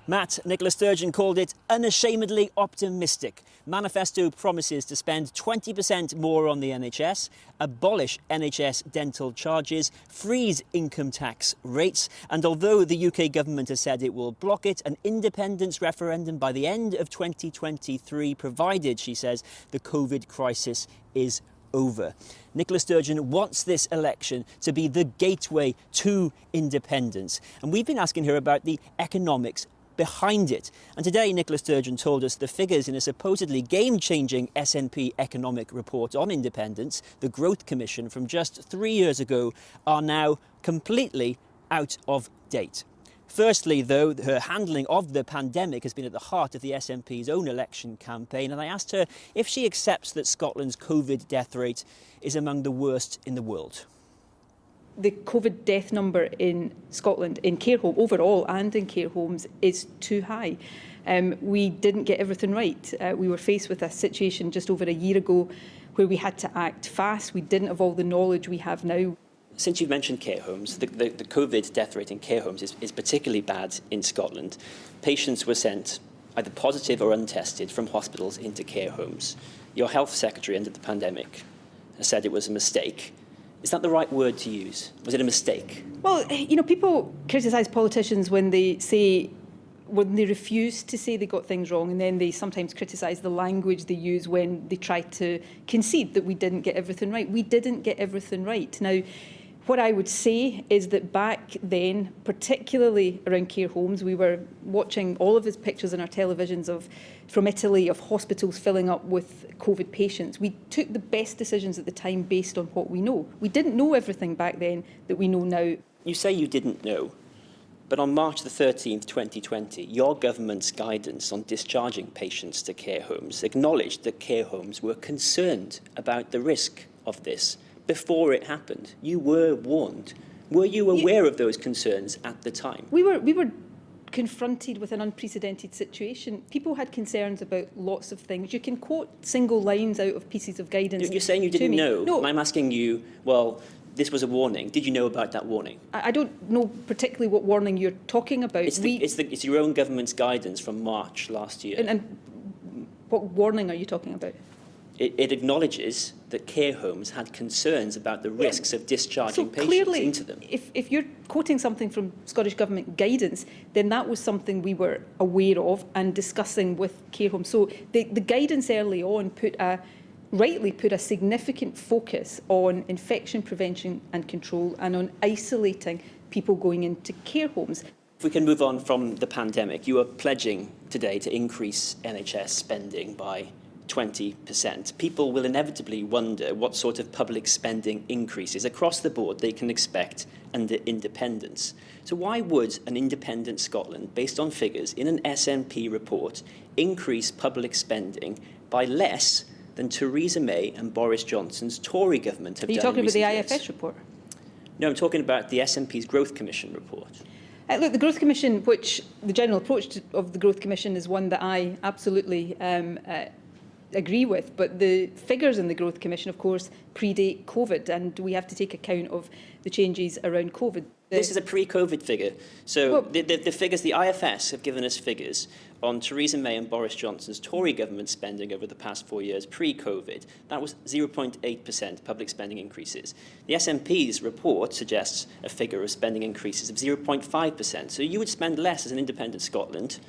Matt, Nicola Sturgeon called it unashamedly optimistic. Manifesto promises to spend 20% more on the NHS, abolish NHS dental charges, freeze income tax rates, and although the UK government has said it will block it, an independence referendum by the end of 2023, provided, she says, the COVID crisis is over. Nicola Sturgeon wants this election to be the gateway to independence. And we've been asking her about the economics behind it. And today, Nicola Sturgeon told us the figures in a supposedly game-changing SNP economic report on independence, the Growth Commission from just 3 years ago, are now completely out of date. Firstly, though, her handling of the pandemic has been at the heart of the SNP's own election campaign, and I asked her if she accepts that Scotland's COVID death rate is among the worst in the world. The COVID death number in Scotland, in care home overall and in care homes, is too high. We didn't get everything right. We were faced with a situation just over a year ago where we had to act fast. We didn't have all the knowledge we have now. Since you've mentioned care homes, the COVID death rate in care homes is particularly bad in Scotland. Patients were sent, either positive or untested, from hospitals into care homes. Your health secretary under the pandemic has said it was a mistake. Is that the right word to use? Was it a mistake? Well, you know, people criticise politicians when they refuse to say they got things wrong, and then they sometimes criticise the language they use when they try to concede that we didn't get everything right. We didn't get everything right. Now, what I would say is that back then, particularly around care homes, we were watching all of his pictures on our televisions from Italy of hospitals filling up with COVID patients. We took the best decisions at the time based on what we know. We didn't know everything back then that we know now. You say you didn't know, but on March the 13th, 2020, your government's guidance on discharging patients to care homes acknowledged that care homes were concerned about the risk of this. Before it happened, you were warned. Were you aware of those concerns at the time? We were confronted with an unprecedented situation. People had concerns about lots of things. You can quote single lines out of pieces of guidance. You're saying you didn't know. No. And I'm asking you, well, this was a warning. Did you know about that warning? I don't know particularly what warning you're talking about. It's your own government's guidance from March last year. And what warning are you talking about? It acknowledges that care homes had concerns about the risks of discharging patients into them. If you're quoting something from Scottish Government guidance, then that was something we were aware of and discussing with care homes. So the guidance early on rightly put a significant focus on infection prevention and control and on isolating people going into care homes. If we can move on from the pandemic, you are pledging today to increase NHS spending by 20%. People will inevitably wonder what sort of public spending increases across the board they can expect under independence. So why would an independent Scotland, based on figures in an SNP report, increase public spending by less than Theresa May and Boris Johnson's Tory government have done? Are you talking about the years? IFS report? No, I'm talking about the SNP's Growth Commission report. Look, the Growth Commission, which the general approach of the Growth Commission is one that I absolutely agree with, but the figures in the Growth Commission, of course, predate COVID, and we have to take account of the changes around COVID. This is a pre-COVID figure. So the figures, the IFS have given us figures on Theresa May and Boris Johnson's Tory government spending over the past 4 years pre-COVID. That was 0.8% public spending increases. The SNP's report suggests a figure of spending increases of 0.5%. So you would spend less as an independent Scotland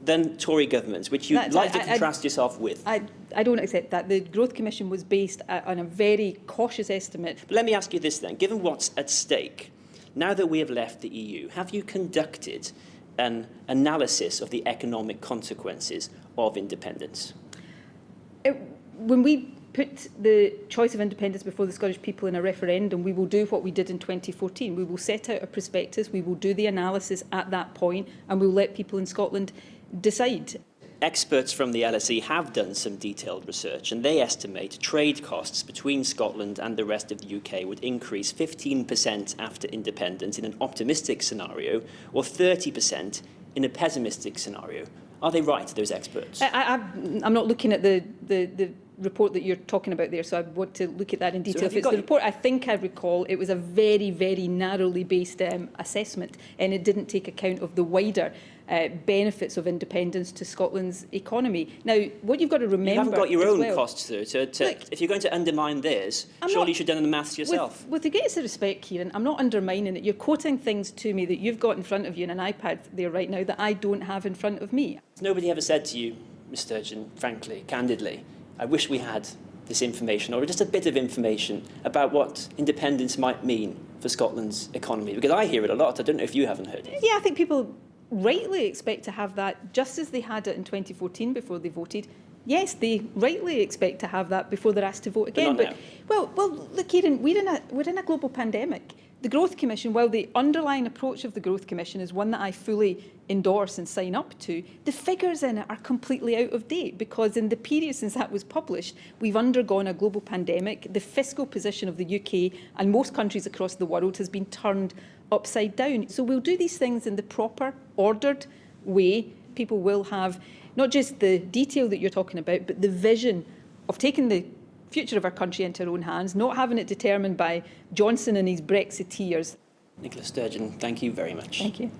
than Tory governments, which you'd like to contrast yourself with. I don't accept that. The Growth Commission was based on a very cautious estimate. But let me ask you this then. Given what's at stake, now that we have left the EU, have you conducted an analysis of the economic consequences of independence? When we put the choice of independence before the Scottish people in a referendum, we will do what we did in 2014. We will set out a prospectus, we will do the analysis at that point, and we will let people in Scotland decide. Experts from the LSE have done some detailed research, and they estimate trade costs between Scotland and the rest of the UK would increase 15% after independence in an optimistic scenario, or 30% in a pessimistic scenario. Are they right, those experts? I'm not looking at the report that you're talking about there, so I want to look at that in detail. So if it's the report I think I recall, it was a very, very narrowly based assessment, and it didn't take account of the wider benefits of independence to Scotland's economy. Now, what you've got to remember, you haven't got your own well, costs through. Look, if you're going to undermine theirs, I'm surely not, you should have done the maths yourself. With the greatest of respect, Kieran, I'm not undermining it. You're quoting things to me that you've got in front of you in an iPad there right now that I don't have in front of me. Nobody ever said to you, Ms Sturgeon, frankly, candidly, I wish we had this information, or just a bit of information about what independence might mean for Scotland's economy? Because I hear it a lot. I don't know if you haven't heard it. Yeah, I think people rightly expect to have that, just as they had it in 2014 before they voted. Yes, they rightly expect to have that before they're asked to vote again. But not now. Well, look, Kieran, we're in a global pandemic. The Growth Commission, while the underlying approach of the Growth Commission is one that I fully endorse and sign up to, the figures in it are completely out of date, because in the period since that was published, we've undergone a global pandemic. The fiscal position of the UK and most countries across the world has been turned upside down. So we'll do these things in the proper, ordered way. People will have not just the detail that you're talking about, but the vision of taking the future of our country into our own hands, not having it determined by Johnson and his Brexiteers. Nicola Sturgeon, thank you very much. Thank you.